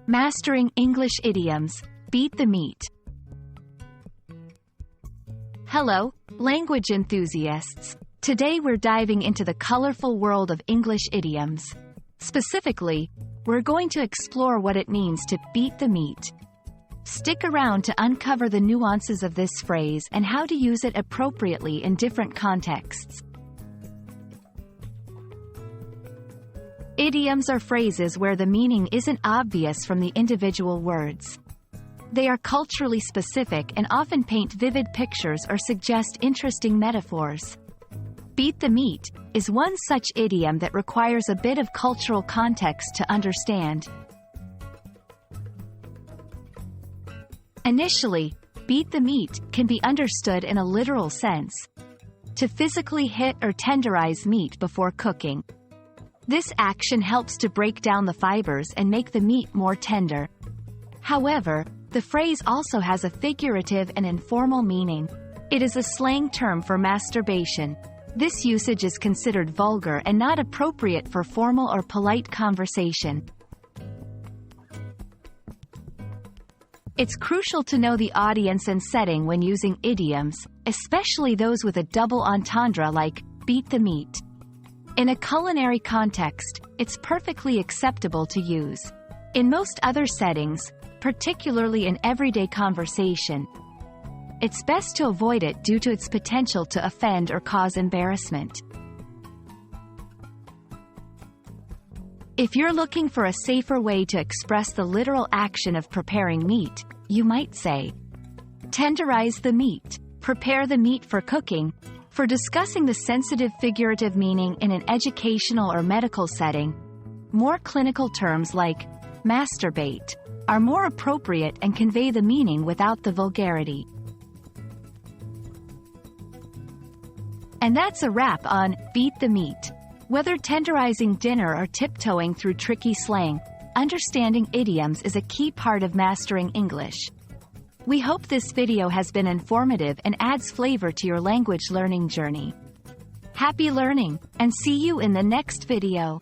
Mastering English Idioms. Beat the meat. Hello, language enthusiasts. Today we're diving into the colorful world of English idioms. Specifically, we're going to explore what it means to beat the meat. Stick around to uncover the nuances of this phrase and how to use it appropriately in different contexts. Idioms are phrases where the meaning isn't obvious from the individual words. They are culturally specific and often paint vivid pictures or suggest interesting metaphors. Beat the meat is one such idiom that requires a bit of cultural context to understand. Initially, beat the meat can be understood in a literal sense: to physically hit or tenderize meat before cooking. This action helps to break down the fibers and make the meat more tender. However, the phrase also has a figurative and informal meaning. It is a slang term for masturbation. This usage is considered vulgar and not appropriate for formal or polite conversation. It's crucial to know the audience and setting when using idioms, especially those with a double entendre like beat the meat. In a culinary context, it's perfectly acceptable to use. In most other settings, particularly in everyday conversation, it's best to avoid it due to its potential to offend or cause embarrassment. If you're looking for a safer way to express the literal action of preparing meat, you might say, tenderize the meat, prepare the meat for cooking. For discussing the sensitive figurative meaning in an educational or medical setting, more clinical terms like masturbate are more appropriate and convey the meaning without the vulgarity. And that's a wrap on Beat the Meat. Whether tenderizing dinner or tiptoeing through tricky slang, understanding idioms is a key part of mastering English. We hope this video has been informative and adds flavor to your language learning journey. Happy learning, and see you in the next video.